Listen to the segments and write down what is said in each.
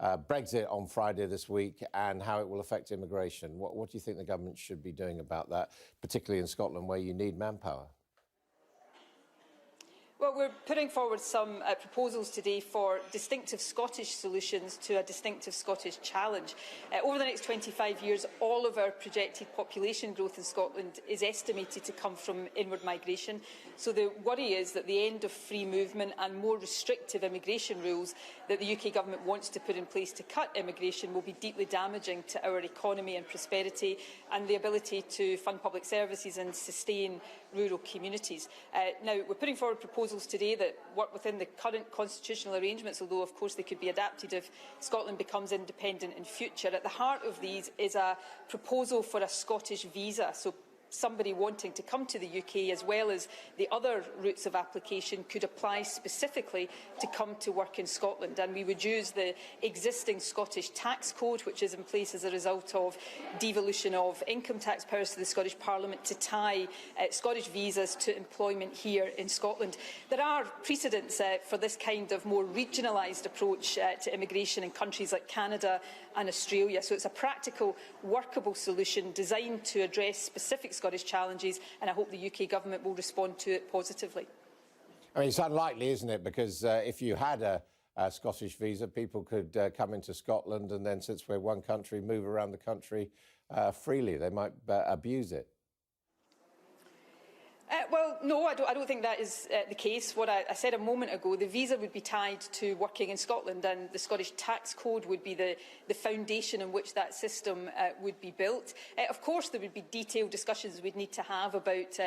Brexit on Friday this week and how it will affect immigration. What do you think the government should be doing about that, particularly in Scotland where you need manpower? Well, we're putting forward some proposals today for distinctive Scottish solutions to a distinctive Scottish challenge. Over the next 25 years, all of our projected population growth in Scotland is estimated to come from inward migration. So the worry is that the end of free movement and more restrictive immigration rules that the UK government wants to put in place to cut immigration will be deeply damaging to our economy and prosperity and the ability to fund public services and sustain rural communities. Now, we're putting forward proposals today that work within the current constitutional arrangements, although of course they could be adapted if Scotland becomes independent in future. At the heart of these is a proposal for a Scottish visa. So somebody wanting to come to the UK, as well as the other routes of application, could apply specifically to come to work in Scotland. And we would use the existing Scottish tax code, which is in place as a result of devolution of income tax powers to the Scottish Parliament, to tie Scottish visas to employment here in Scotland. There are precedents for this kind of more regionalised approach to immigration in countries like Canada and Australia. So it's a practical, workable solution designed to address specific Scottish challenges, and I hope the UK government will respond to it positively. I mean, it's unlikely, isn't it? Because if you had a Scottish visa, people could come into Scotland and then, since we're one country, move around the country freely. They might abuse it. Well, no, I don't think that is the case. What I said a moment ago, the visa would be tied to working in Scotland, and the Scottish tax code would be the foundation on which that system would be built. Of course, there would be detailed discussions we'd need to have about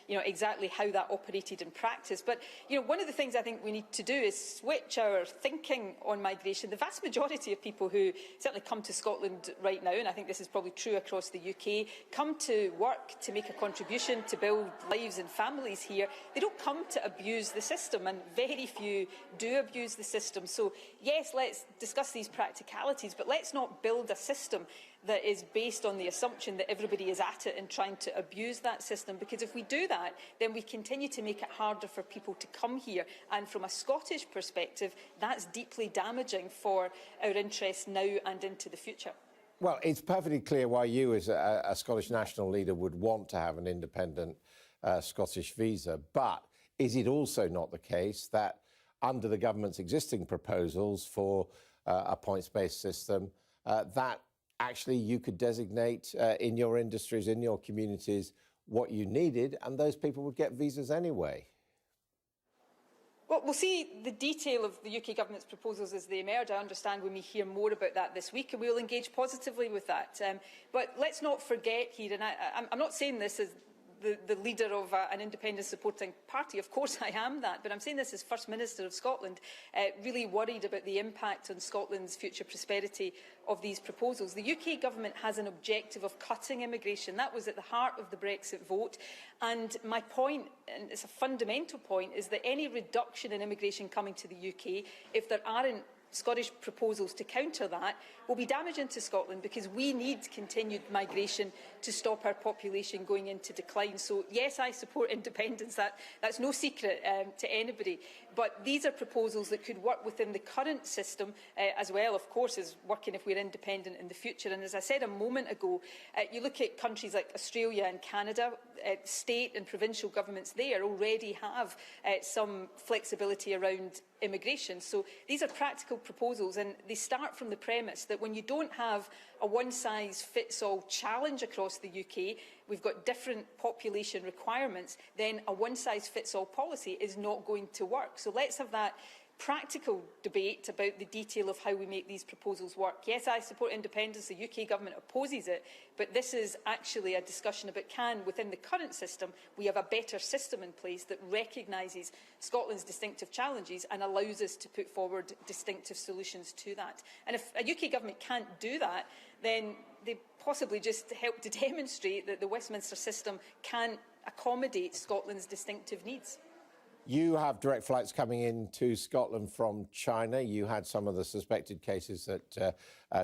exactly how that operated in practice. But one of the things I think we need to do is switch our thinking on migration. The vast majority of people who certainly come to Scotland right now, and I think this is probably true across the UK, come to work to make a contribution, to build lives and families here. They don't come to abuse the system, and very few do abuse the system. So yes, let's discuss these practicalities, but let's not build a system that is based on the assumption that everybody is at it and trying to abuse that system, because if we do that, then we continue to make it harder for people to come here, and from a Scottish perspective, that's deeply damaging for our interests now and into the future. Well, it's perfectly clear why you, as a Scottish national leader, would want to have an independent Scottish visa. But is it also not the case that under the government's existing proposals for a points-based system, that actually you could designate in your industries, in your communities, what you needed, and those people would get visas anyway? Well, we'll see the detail of the UK government's proposals as they emerge. I understand we may hear more about that this week, and we'll engage positively with that. But let's not forget here, and I'm not saying this as the leader of an independent supporting party. Of course I am that, but I'm saying this as First Minister of Scotland, really worried about the impact on Scotland's future prosperity of these proposals. The UK government has an objective of cutting immigration. That was at the heart of the Brexit vote. And my point, and it's a fundamental point, is that any reduction in immigration coming to the UK, if there aren't Scottish proposals to counter that, will be damaging to Scotland, because we need continued migration to stop our population going into decline. So yes, I support independence. That's no secret to anybody. But these are proposals that could work within the current system, as well, of course, as working if we're independent in the future. And as I said a moment ago, you look at countries like Australia and Canada, state and provincial governments there already have some flexibility around immigration. So these are practical proposals, and they start from the premise that when you don't have a one-size-fits-all challenge across the UK, we've got different population requirements, then a one-size-fits-all policy is not going to work. So let's have that practical debate about the detail of how we make these proposals work. Yes, I support independence. The UK government opposes it, but this is actually a discussion about can, within the current system, we have a better system in place that recognises Scotland's distinctive challenges and allows us to put forward distinctive solutions to that. And if a UK government can't do that, then they possibly just help to demonstrate that the Westminster system can accommodate Scotland's distinctive needs. You have direct flights coming into Scotland from China. You had some of the suspected cases that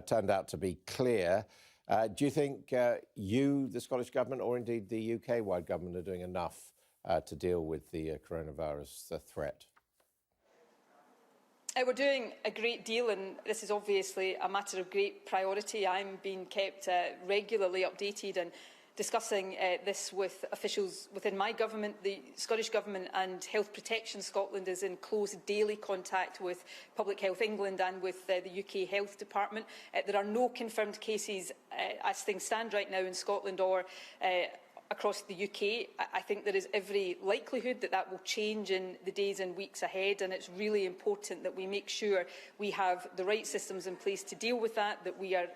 turned out to be clear. Do you think you, the Scottish Government, or indeed the UK-wide government are doing enough to deal with the coronavirus threat? We're doing a great deal, and this is obviously a matter of great priority. I'm being kept regularly updated and discussing this with officials within my government. The Scottish Government and Health Protection Scotland is in close daily contact with Public Health England and with the UK Health Department. There are no confirmed cases as things stand right now in Scotland or across the UK. I think there is every likelihood that that will change in the days and weeks ahead, and it's really important that we make sure we have the right systems in place to deal with that, that we are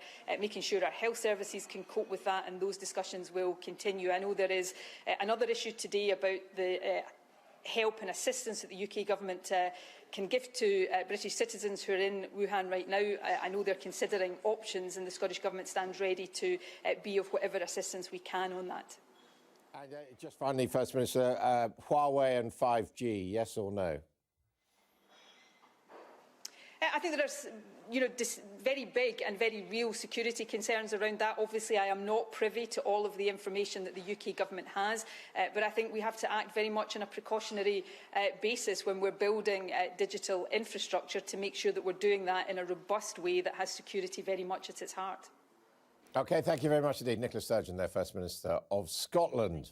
making sure our health services can cope with that, and those discussions will continue. I know there is another issue today about the help and assistance that the UK Government can give to British citizens who are in Wuhan right now. I know they're considering options, and the Scottish Government stands ready to be of whatever assistance we can on that. And just finally, First Minister, Huawei and 5G, yes or no? I think there's, very big and very real security concerns around that. Obviously, I am not privy to all of the information that the UK Government has, but I think we have to act very much on a precautionary basis when we're building digital infrastructure to make sure that we're doing that in a robust way that has security very much at its heart. OK, thank you very much indeed. Nicola Sturgeon there, First Minister of Scotland.